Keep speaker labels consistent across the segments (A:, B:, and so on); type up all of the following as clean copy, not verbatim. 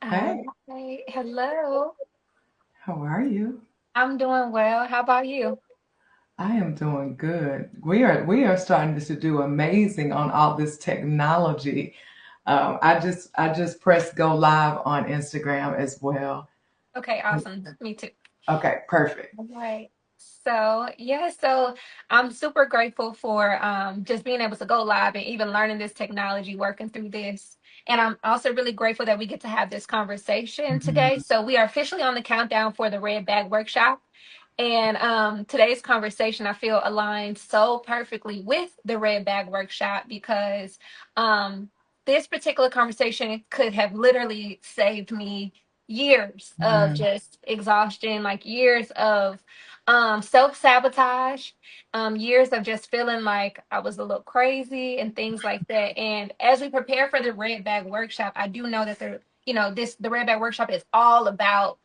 A: Hey,
B: Hi, hello.
A: how are you?
B: I'm doing well. How about you?
A: I am doing good. We are starting to do amazing on all this technology. I just pressed go live on Instagram as well.
B: Okay, awesome. Me too.
A: Okay, perfect.
B: All right. So I'm super grateful for just being able to go live and even learning this technology, working through this. And I'm also really grateful that we get to have this conversation today.
A: Mhm.
B: So we are officially on the countdown for the Red Bag Workshop. And today's conversation, I feel, aligns so perfectly with the Red Bag Workshop because um, this particular conversation could have literally saved me years of
A: Mhm.
B: just exhaustion, like years of self sabotage, years of just feeling like I was a little crazy and things like that. And as we prepare for the Red Bag Workshop, I do know that the Red Bag Workshop is all about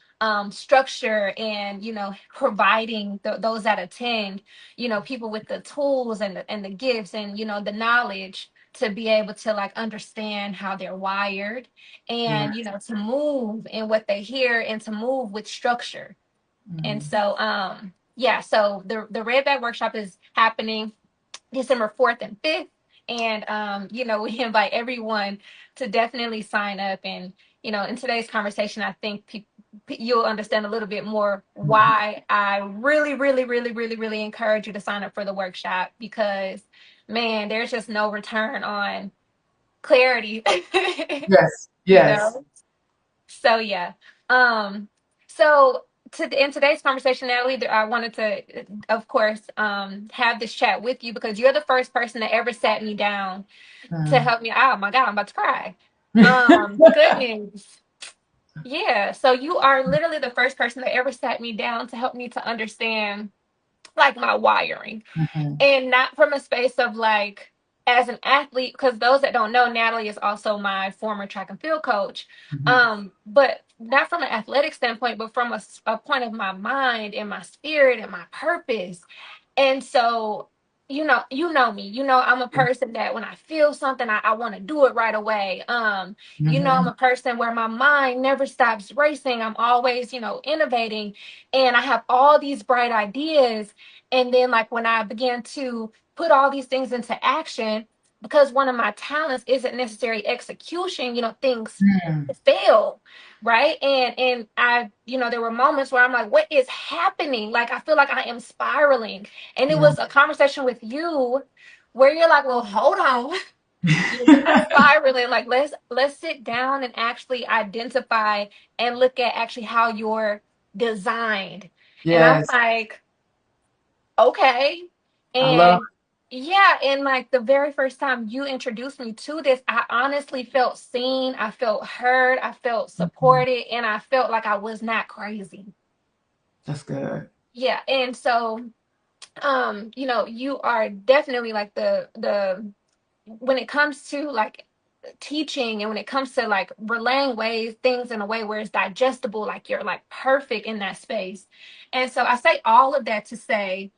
B: structure and providing those that attend people with the tools and the gifts and the knowledge to be able to like understand how they're wired
A: Yeah.
B: and to move in what they hear and to move with structure. And
A: Mhm.
B: so yeah, so the Red Bag Workshop is happening December 4th and 5th. And we invite everyone to definitely sign up. And in today's conversation, I think you'll understand a little bit more why I really, really, really, really, really encourage you to sign up for the workshop because, man, there's just no return on clarity.
A: Yes.
B: you
A: Yes.
B: know so yeah. Um, so in today's conversation, Natalie, I wanted to, of course, have this chat with you because you're the first person that ever sat me down to
A: Mhm.
B: help me. Oh my God, I'm about to cry. Good news. Yeah. So you are literally the first person that ever sat me down to help me to understand like my wiring
A: Mhm.
B: and not from a space of like as an athlete because those that don't know, Natalie is also my former track and field coach,
A: Mhm.
B: but not from an athletic standpoint but from a point of my mind and my spirit and my purpose. And so you know me, I'm a person that when I feel something I want to do it right away. I'm
A: Mhm.
B: a person where my mind never stops racing. I'm always innovating, and I have all these bright ideas. And then, like, when I began to put all these things into action, because one of my talents isn't necessarily execution, things
A: Mhm.
B: fail, right? And there were moments where I'm like, what is happening? Like, I feel like I am spiraling. And it
A: Yeah.
B: was a conversation with you where you're like, well, hold on. You're not spiraling. Like, let's sit down and actually identify and look at actually how you're designed. And I'm
A: Yes.
B: like, okay.
A: I love.
B: And yeah, and like the very first time you introduced me to this, I honestly felt seen, I felt heard, I felt
A: Mhm.
B: supported, and I felt like I was not crazy.
A: That's good.
B: Yeah. And so you are definitely like the when it comes to like teaching and when it comes to like relaying ways things in a way where it's digestible, like you're like perfect in that space. And so I say all of that to say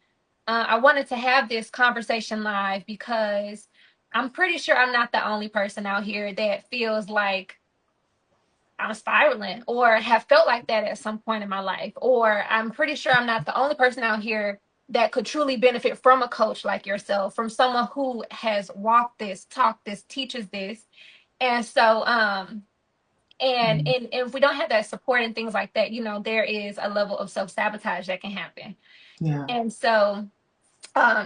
B: I wanted to have this conversation live because I'm pretty sure I'm not the only person out here that feels like I'm spiraling or have felt like that at some point in my life. Or I'm pretty sure I'm not the only person out here that could truly benefit from a coach like yourself, from someone who has walked this, talked this, teaches this. And so,
A: Mhm.
B: and if we don't have that support and things like that, there is a level of self sabotage that can happen.
A: Yeah.
B: And so,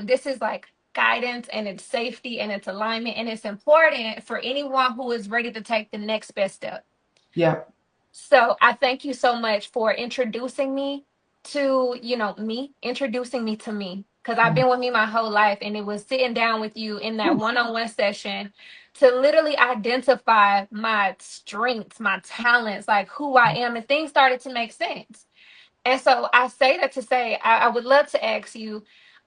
B: this is like guidance and it's safety and it's alignment and it's important for anyone who is ready to take the next best step.
A: Yeah.
B: So I thank you so much for introducing me to me, introducing me to me, because I've
A: Yeah.
B: been with me my whole life, and it was sitting down with you in that one-on-one session to literally identify my strengths, my talents, like who I am, and things started to make sense. And so I say that to say I would love to ask you,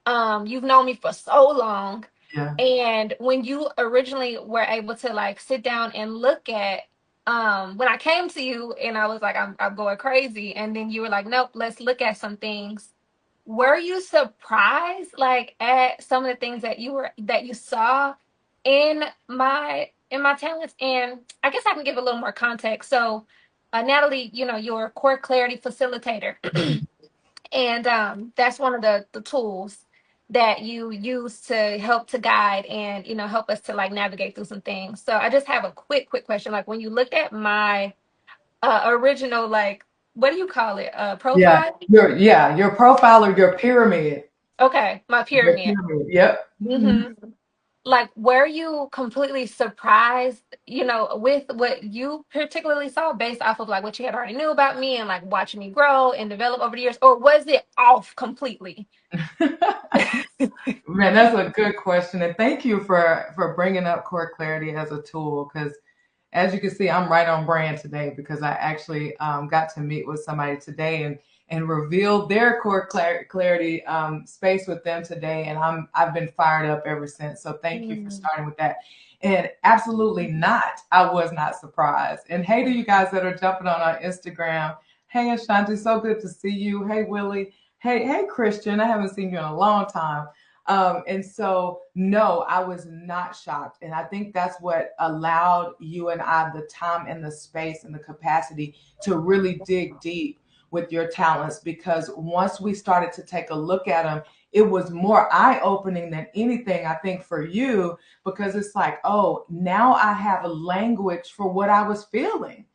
B: you've known me for so long,
A: Yeah.
B: and when you originally were able to like sit down and look at when I came to you and I was like, I'm going crazy, and then you were like, nope, let's look at some things. Were you surprised like at some of the things that you saw in my talents? And I guess I can give a little more context. So Natalie, your core clarity facilitator. And that's one of the tools that you use to help to guide and help us to like navigate through some things. So I just have a quick question. Like when you looked at my original, like, what do you call it,
A: Yeah,
B: profile?
A: your profile or your pyramid.
B: Okay, my
A: Your
B: pyramid.
A: pyramid. Yep.
B: Hmm. Like, were you completely surprised, with what you particularly saw based off of like what you had already knew about me and like watching me grow and develop over the years, or was it off completely?
A: Man, that's a good question, and thank you for bringing up core clarity as a tool. Because as you can see, I'm right on brand today because I actually got to meet with somebody today and revealed their core clarity space with them today, and I've been fired up ever since. So thank you for
B: Mm.
A: starting with that. And absolutely not, I was not surprised. And hey to you guys that are jumping on our Instagram. Hey Ashanti, so good to see you. Hey Willie. Hey Christian, I haven't seen you in a long time. And so, no, I was not shocked. And I think that's what allowed you and I the time and the space and the capacity to really dig deep with your talents. Because once we started to take a look at them, it was more eye opening than anything, I think, for you, because it's like, oh, now I have a language for what I was feeling.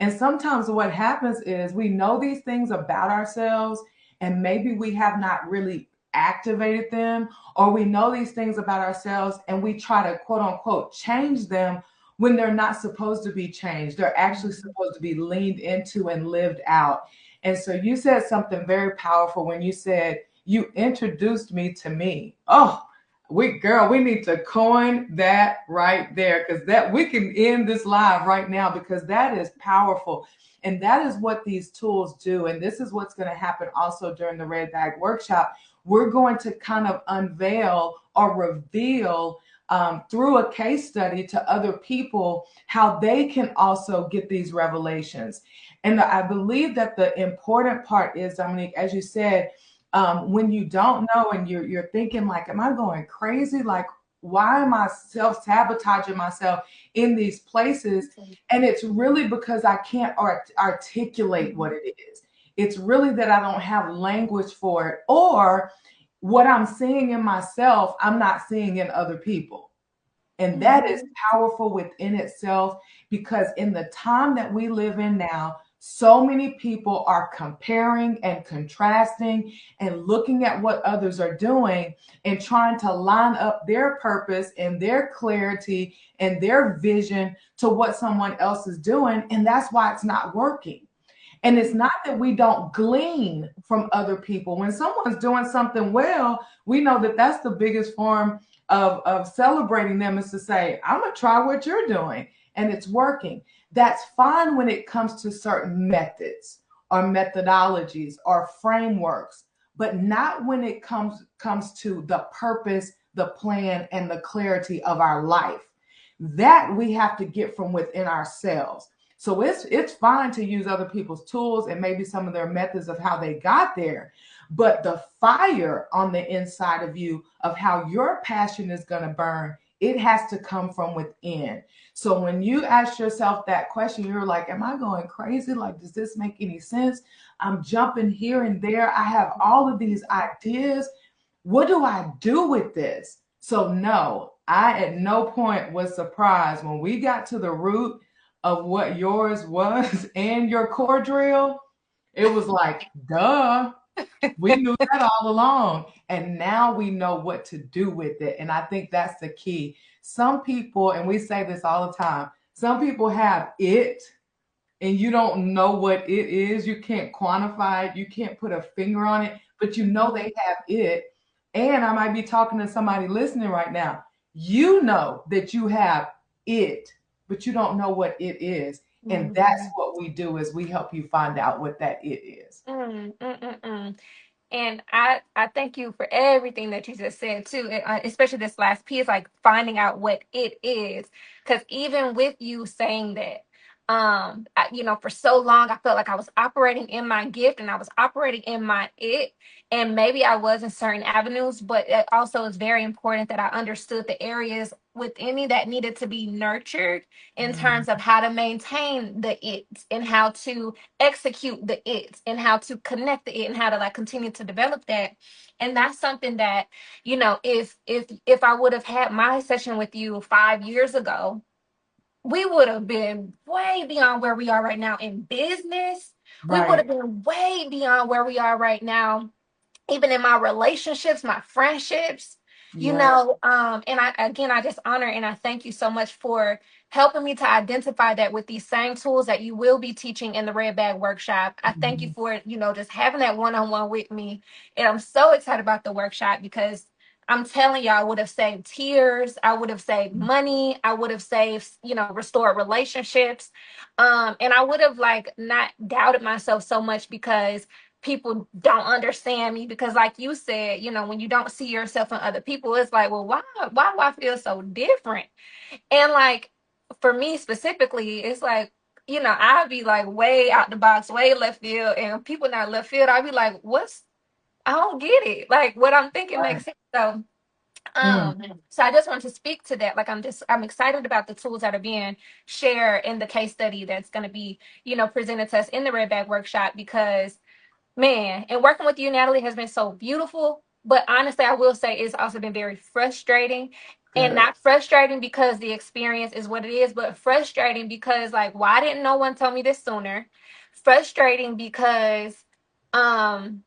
A: And sometimes what happens is we know these things about ourselves, and maybe we have not really activated them, or we know these things about ourselves and we try to quote unquote change them when they're not supposed to be changed. They're actually supposed to be leaned into and lived out. And so you said something very powerful when you said you introduced me to me. Oh, we need to coin that right there, because that we can end this live right now, because that is powerful. And that is what these tools do. And this is what's going to happen also during the Red Bag Workshop. We're going to kind of unveil or reveal through a case study to other people how they can also get these revelations. And I believe that the important part is, Dominique, as you said, when you don't know and you're thinking like, am I going crazy? Like, why am I self-sabotaging myself in these places? And it's really because I can't articulate what it is. It's really that I don't have language for it, or what I'm seeing in myself, I'm not seeing in other people. And that is powerful within itself, because in the time that we live in now, so many people are comparing and contrasting and looking at what others are doing and trying to line up their purpose and their clarity and their vision to what someone else is doing. And that's why it's not working. And it's not that we don't glean from other people. When someone's doing something well, we know that that's the biggest form of celebrating them, is to say, I'm going to try what you're doing and it's working. That's fine when it comes to certain methods or methodologies or frameworks, but not when it comes to the purpose, the plan, and the clarity of our life. That we have to get from within ourselves. So it's fine to use other people's tools and maybe some of their methods of how they got there, but the fire on the inside of you of how your passion is going to burn, it has to come from within. So when you ask yourself that question, you're like, am I going crazy? Like, does this make any sense? I'm jumping here and there. I have all of these ideas. What do I do with this? So no, I at no point was surprised when we got to the root of what yours was and your core drill. It was like, duh, we knew that all along. And now we know what to do with it. And I think that's the key. Some people, and we say this all the time, some people have it and you don't know what it is. You can't quantify it. You can't put a finger on it, but you know they have it. And I might be talking to somebody listening right now. You know that you have it, but you don't know what it is. And that's
B: Mhm.
A: what we do, is we help you find out what that it is.
B: Mm, mm, mm, mm. And I thank you for everything that you just said too, especially this last piece, like finding out what it is. Because even with you saying that, For so long I felt like I was operating in my gift and I was operating in my it, and maybe I was in certain avenues, but it also is very important that I understood the areas within me that needed to be nurtured in terms of how to maintain the it and how to execute the it and how to connect the it and how to like continue to develop that. And that's something that, if I would have had my session with you 5 years ago, we would have been way beyond where we are right now in business. We would have
A: Right.
B: been way beyond where we are right now, even in my relationships, my friendships,
A: Yeah.
B: and I just honor and I thank you so much for helping me to identify that with these same tools that you will be teaching in the Red Bag Workshop. I thank you
A: Mhm.
B: for, just having that one-on-one with me. And I'm so excited about the workshop because I'm telling you, I would have saved tears, I would have saved money, I would have saved, restored relationships. And I would have like not doubted myself so much because people don't understand me, because like you said, when you don't see yourself in other people, it's like, well, why do I feel so different? And like for me specifically, it's like, I'd be like way out the box, way left field, and people not left field, I'd be like, I don't get it, like what I'm thinking
A: Right.
B: makes sense. So
A: Mm.
B: so I just want to speak to that. Like I'm excited about the tools that are being shared in the case study that's going to be, presented to us in the Red Bag Workshop, because man, and working with you, Natalie, has been so beautiful. But honestly, I will say it's also been very frustrating. And
A: Good.
B: not frustrating because the experience is what it is, but frustrating because, like, why didn't no one tell me this sooner? Frustrating because um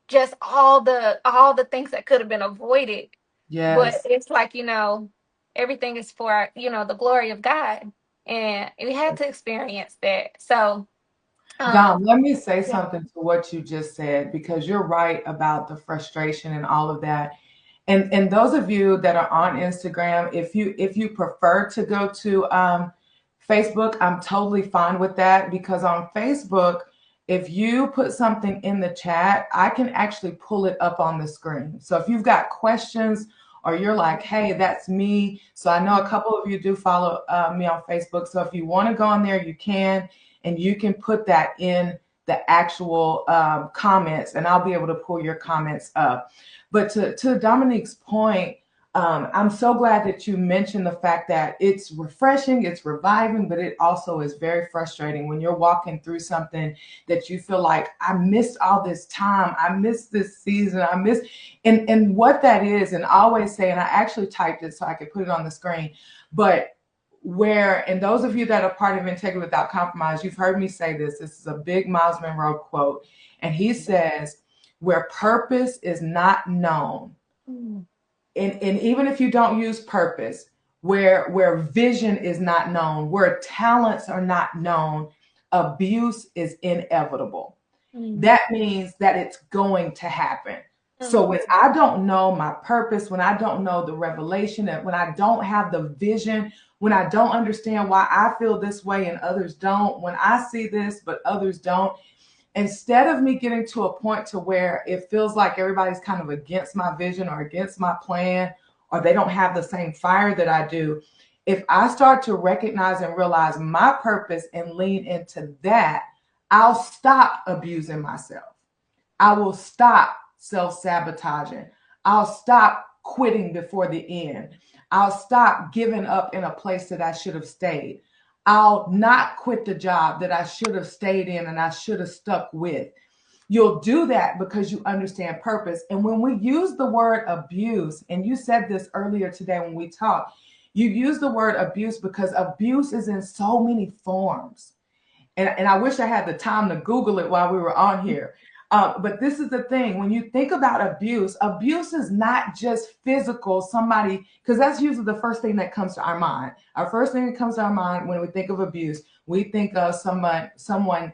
B: just all the things that could have been avoided. But
A: Yes.
B: it's like, everything is for, the glory of God. And we had to experience that. So um
A: Dom, let me say
B: yeah.
A: something to what you just said, because you're right about the frustration and all of that. And those of you that are on Instagram, if you prefer to go to Facebook, I'm totally fine with that, because on Facebook, if you put something in the chat, I can actually pull it up on the screen. So if you've got questions, or you're like, hey, that's me. So I know a couple of you do follow me on Facebook. So if you want to go on there, you can, and you can put that in the actual comments, and I'll be able to pull your comments up. But to Dominique's point, I'm so glad that you mentioned the fact that it's refreshing, it's reviving, but it also is very frustrating when you're walking through something that you feel like, I missed all this time, I missed this season, I missed, and what that is, and I always say, and I actually typed it so I could put it on the screen, but where, and those of you that are part of Integrity Without Compromise, you've heard me say this. This is a big Miles Monroe quote, and he says, where purpose is not known,
B: Mm,
A: and even if you don't use purpose, where vision is not known, where talents are not known, abuse is inevitable.
B: mm,
A: That means that it's going to happen. So
B: mm,
A: when I don't know my purpose, when I don't know the revelation, and when I don't have the vision, when I don't understand why I feel this way and others don't, when I see this but others don't, instead of me getting to a point to where it feels like everybody's kind of against my vision or against my plan, or they don't have the same fire that I do, if I start to recognize and realize my purpose and lean into that, I'll stop abusing myself. I will stop self-sabotaging. I'll stop quitting before the end. I'll stop giving up in a place that I should have stayed. I'll not quit the job that I should have stayed in and I should have stuck with. You'll do that because you understand purpose. And when we use the word abuse, and you said this earlier today when we talked, you use the word abuse because abuse is in so many forms. And I wish I had the time to Google it while we were on here. But this is the thing, when you think about abuse, abuse is not just physical, somebody, because that's usually the first thing that comes to our mind. Our first thing that comes to our mind when we think of abuse, we think of someone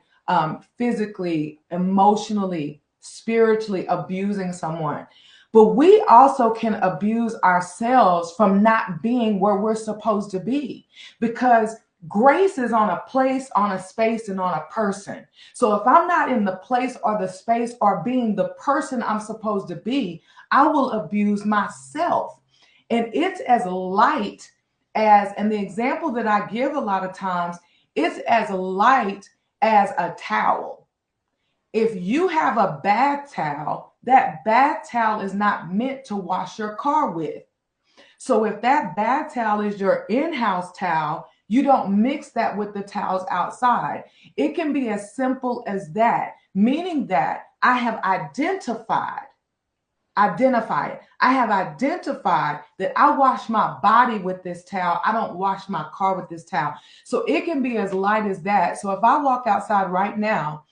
A: physically, emotionally, spiritually abusing someone. But we also can abuse ourselves from not being where we're supposed to be, because grace is on a place, on a space, and on a person. So if I'm not in the place or the space or being the person I'm supposed to be, I will abuse myself. And it's as light as, and the example that I give a lot of times It's as light as a towel. If you have a bath towel, that bath towel is not meant to wash your car with. So if that bath towel is your in-house towel, you don't mix that with the towels outside. It can be as simple as that, meaning that I have identified it. I have identified that I wash my body with this towel. I don't wash my car with this towel. So it can be as light as that. So if I walk outside right now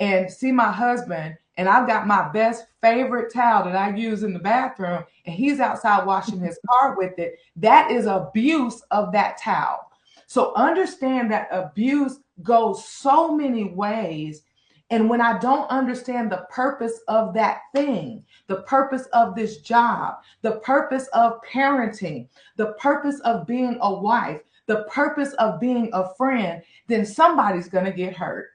A: and see my husband and I've got my best favorite towel that I use in the bathroom and he's outside washing his car with it, that is abuse of that towel. So understand that abuse goes so many ways. And when I don't understand the purpose of that thing, the purpose of this job, the purpose of parenting, the purpose of being a wife, the purpose of being a friend, then somebody's going to get hurt.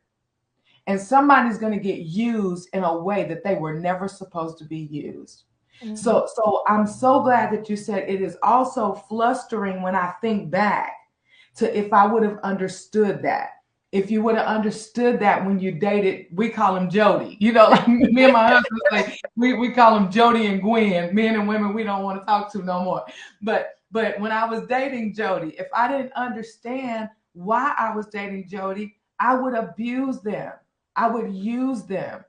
A: And somebody's going to get used in a way that they were never supposed to be used. Mm-hmm. So I'm so glad that you said it is also flustering when I think back to if I would have understood that. If you would have understood that when you dated, we call him Jody. You know, like me and my husband say, we call him Jody and Gwen. Men and women we don't want to talk to no more. But when I was dating Jody, if I didn't understand why I was dating Jody, I would abuse them. I would use them,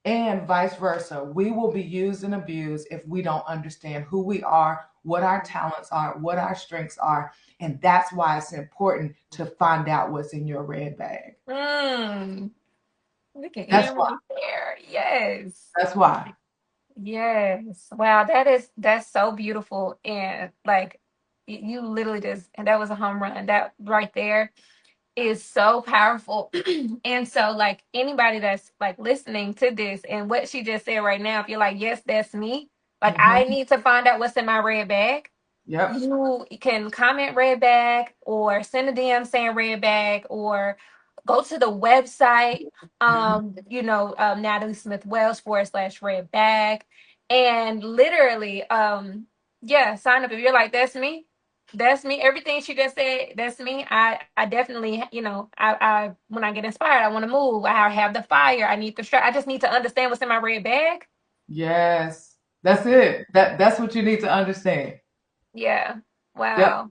A: and vice versa. We will be used and abused if we don't understand who we are, what our talents are, what our strengths are. And that's why it's important to find out what's in your red bag.
B: We can end right there. Yes.
A: That's why.
B: Yes. Wow, that's so beautiful. And like you literally just, and that was a home run. That right there is so powerful. And so like anybody that's like listening to this and what she just said right now, if you're like, yes, that's me, like I need to find out what's in my red bag.
A: Yep.
B: You can comment red bag or send a DM saying red bag or go to the website, Natalie Smith Wells /red bag. And literally, sign up if you're like, that's me. That's me. Everything she just said, that's me. I definitely, I when I get inspired, I want to move. I have the fire. I need the strength. I just need to understand what's in my red bag.
A: Yes. That's it. That's what you need to understand.
B: Yeah. Wow.
A: Yep.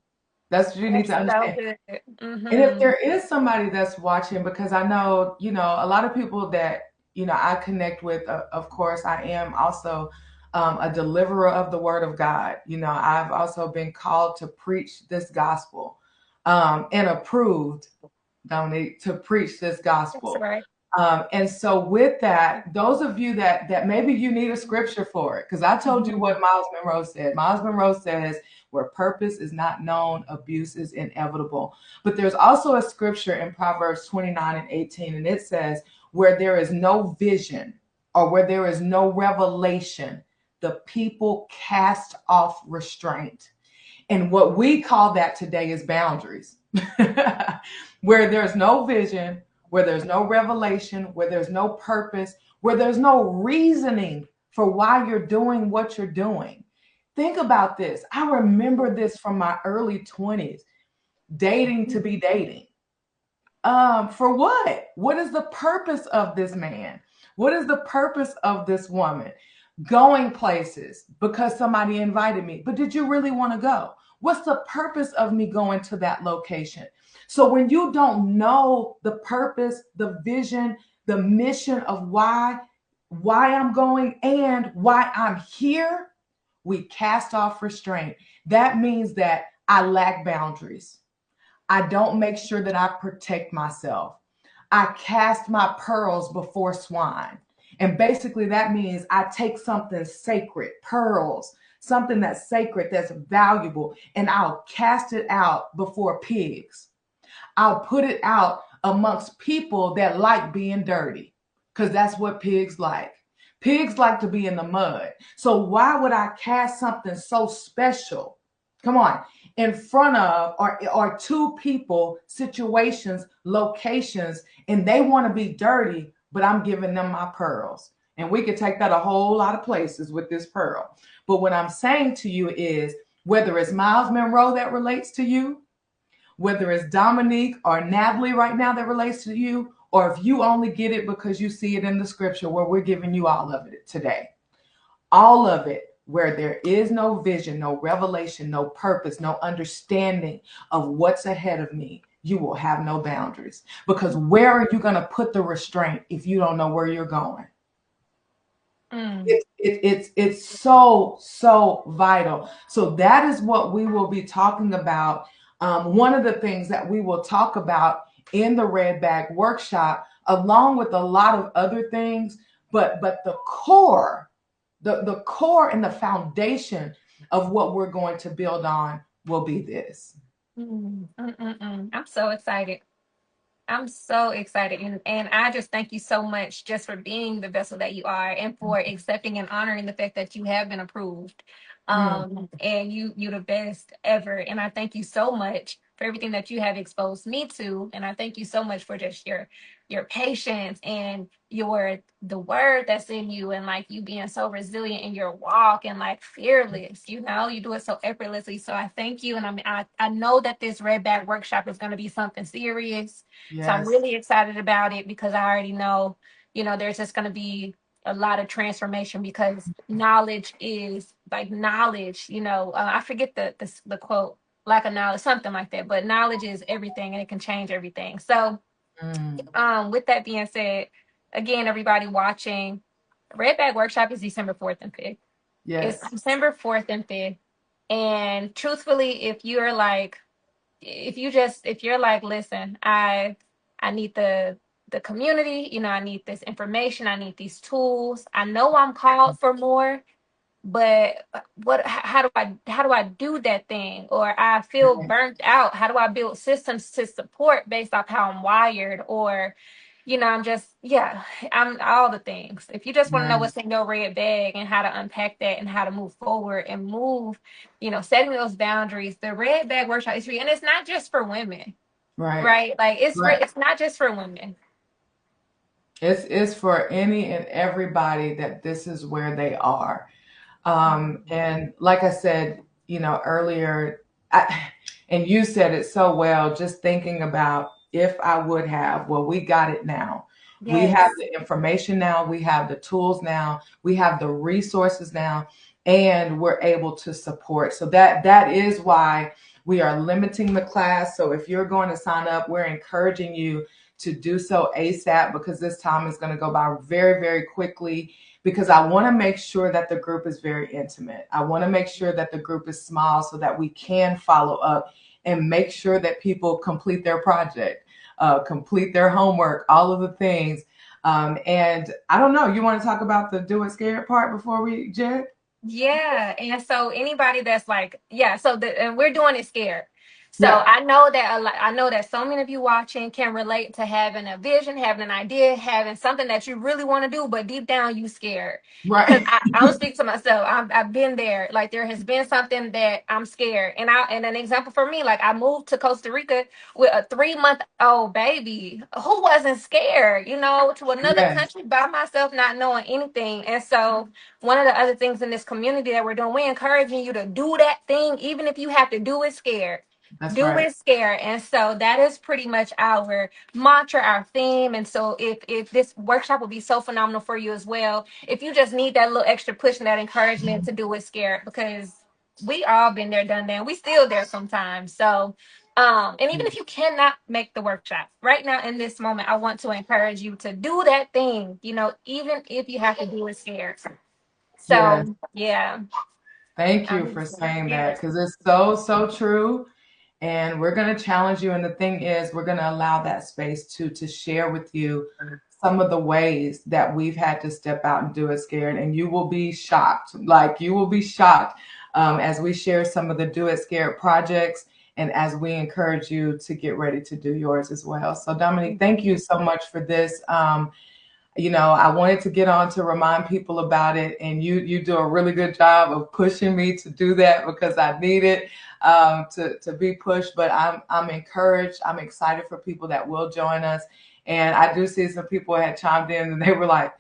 A: That's what you need to understand. And if there is somebody that's watching, because I know, a lot of people that, I connect with, of course, I am also a deliverer of the word of God. I've also been called to preach this gospel and approved, Dominique, to preach this gospel.
B: That's right.
A: And so with that, those of you that maybe you need a scripture for it, because I told you what Miles Monroe said. Miles Monroe says, where purpose is not known, abuse is inevitable. But there's also a scripture in Proverbs 29:18, and it says, where there is no vision or where there is no revelation, the people cast off restraint. And what we call that today is boundaries. Where there's no vision, where there's no revelation, where there's no purpose, where there's no reasoning for why you're doing what you're doing. Think about this. I remember this from my early 20s, dating to be dating. For what? What is the purpose of this man? What is the purpose of this woman? Going places because somebody invited me. But did you really want to go? What's the purpose of me going to that location? So when you don't know the purpose, the vision, the mission of why I'm going and why I'm here, we cast off restraint. That means that I lack boundaries. I don't make sure that I protect myself. I cast my pearls before swine. And basically that means I take something sacred, pearls, something that's sacred, that's valuable, and I'll cast it out before pigs. I'll put it out amongst people that like being dirty, because that's what pigs like. Pigs like to be in the mud. So why would I cast something so special, come on, in front of or two people, situations, locations, and they want to be dirty, but I'm giving them my pearls? And we could take that a whole lot of places with this pearl. But what I'm saying to you is, whether it's Miles Monroe that relates to you, whether it's Dominique or Natalie right now that relates to you, or if you only get it because you see it in the scripture where we're giving you all of it today. All of it, where there is no vision, no revelation, no purpose, no understanding of what's ahead of me, you will have no boundaries. Because where are you going to put the restraint if you don't know where you're going? It's so vital. So that is what we will be talking about. One of the things that we will talk about in the Red Bag Workshop, along with a lot of other things, but the core, the core and the foundation of what we're going to build on will be this.
B: I'm so excited. I'm so excited. And I just thank you so much just for being the vessel that you are and for accepting and honoring the fact that you have been approved. And you're the best ever. And I thank you so much for everything that you have exposed me to. And I thank you so much for just your patience and the word that's in you, and like you being so resilient in your walk and like fearless, you do it so effortlessly. So I thank you. And I know that this Red Bag Workshop is going to be something serious. Yes. So I'm really excited about it because I already know, there's just going to be a lot of transformation because knowledge is like knowledge, I forget the quote, lack of knowledge, something like that, but knowledge is everything and it can change everything. So with that being said, again, everybody watching, Red Bag Workshop is December 4th and 5th. Yes. It's December 4th and 5th. And truthfully, if you're like, listen, I need the community, I need this information, I need these tools. I know I'm called for more, but how do I do that thing? Or I feel burnt out. How do I build systems to support based off how I'm wired? Or, I'm all the things. If you just want to know what's in your red bag and how to unpack that and how to move forward and move, setting those boundaries, the Red Bag Workshop is free. And it's not just for women, right? Like it's not just for women.
A: It's for any and everybody that this is where they are. And like I said, earlier, and you said it so well, just thinking about if I would have, well, we got it now. Yes. We have the information now. We have the tools now. We have the resources now, and we're able to support. So that is why we are limiting the class. So if you're going to sign up, we're encouraging you to do so ASAP because this time is going to go by very, very quickly. Because I want to make sure that the group is very intimate. I want to make sure that the group is small so that we can follow up and make sure that people complete their project, complete their homework, all of the things. And I don't know, you want to talk about the do it scared part before we, Jen?
B: Yeah. And so anybody that's like, and we're doing it scared. So I know that so many of you watching can relate to having a vision, having an idea, having something that you really want to do, but deep down you scared. Right. Because I'm speaking to myself. I've been there. Like there has been something that I'm scared. And an example for me, like I moved to Costa Rica with a 3-month-old baby who wasn't scared, to another country by myself, not knowing anything. And so one of the other things in this community that we're doing, we're encouraging you to do that thing, even if you have to do it scared. Do it scared. And so that is pretty much our mantra, our theme. And so if this workshop will be so phenomenal for you as well, if you just need that little extra push and that encouragement to do it scared, because we all been there, done that, and we still there sometimes. So and even if you cannot make the workshop right now in this moment, I want to encourage you to do that thing, even if you have to do it scared. So yeah.
A: Thank you for saying that, because it's so true. And we're going to challenge you. And the thing is, we're going to allow that space to share with you some of the ways that we've had to step out and do it scared. And you will be shocked. Like you will be shocked as we share some of the do it scared projects and as we encourage you to get ready to do yours as well. So Dominique, thank you so much for this. I wanted to get on to remind people about it, and you do a really good job of pushing me to do that because I need it to be pushed. But I'm encouraged. I'm excited for people that will join us, and I do see some people had chimed in and they were like,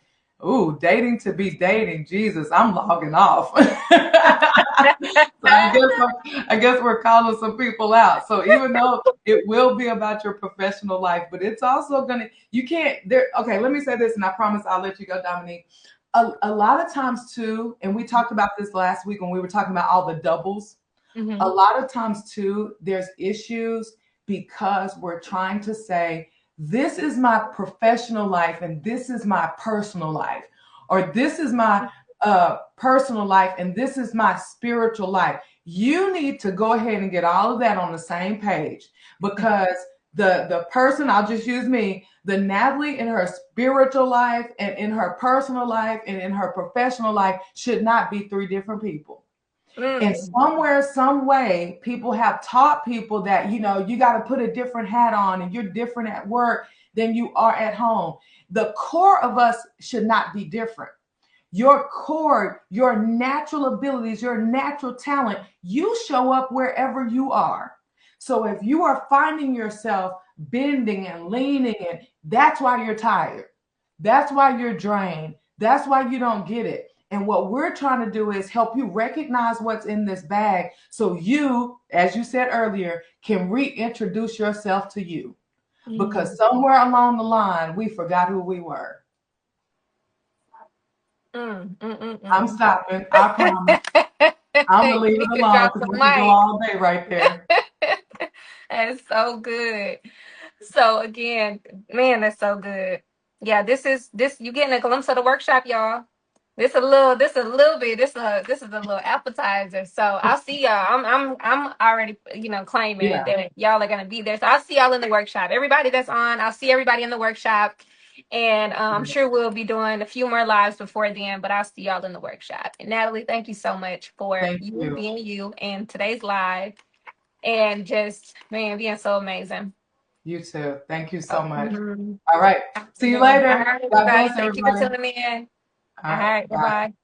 A: "Ooh, dating to be dating, Jesus, I'm logging off." So I guess we're calling some people out. So even though it will be about your professional life, but it's also gonna you can't there. Okay, let me say this, and I promise I'll let you go, Dominique. A lot of times too, and we talked about this last week when we were talking about all the doubles. A
B: Mhm.
A: lot of times too, there's issues because we're trying to say this is my professional life and this is my personal life, or this is my personal life and this is my spiritual life. You need to go ahead and get all of that on the same page, because the person, I'll just use me, the Natalie in her spiritual life and in her personal life and in her professional life should not be three different people. And
B: Mm.
A: somewhere, some way, people have taught people that, you got to put a different hat on and you're different at work than you are at home. The core of us should not be different. Your core, your natural abilities, your natural talent, you show up wherever you are. So if you are finding yourself bending and leaning, and that's why you're tired. That's why you're drained. That's why you don't get it. And what we're trying to do is help you recognize what's in this bag so you, as you said earlier, can reintroduce yourself to you. Because
B: Mm.
A: somewhere along the line, we forgot who we were.
B: Mm. Mm. Mm.
A: I'm
B: Mm.
A: stopping. I promise. I'm going to leave
B: You
A: it
B: need to
A: alone
B: drop
A: because
B: the
A: we could go
B: mic.
A: all day right there.
B: That's so good. So again, man, that's so good. Yeah, this you getting a glimpse of the workshop, y'all. This is a little appetizer. So I'll see y'all. I'm already, claiming
A: Yeah.
B: that y'all are gonna be there. So I'll see y'all in the workshop. Everybody that's on, I'll see everybody in the workshop. And I'm sure we'll be doing a few more lives before then, but I'll see y'all in the workshop. And Natalie, thank you so much for
A: Thank
B: you
A: you.
B: being you and today's live and just, man, being so amazing.
A: You too. Thank you so
B: Oh,
A: much.
B: mhm.
A: All right. See you
B: Absolutely. All
A: later.
B: right,
A: God
B: everybody.
A: bless
B: Thank you for
A: everybody.
B: tuning in.
A: All
B: All
A: right.
B: right. Bye
A: Bye.
B: bye.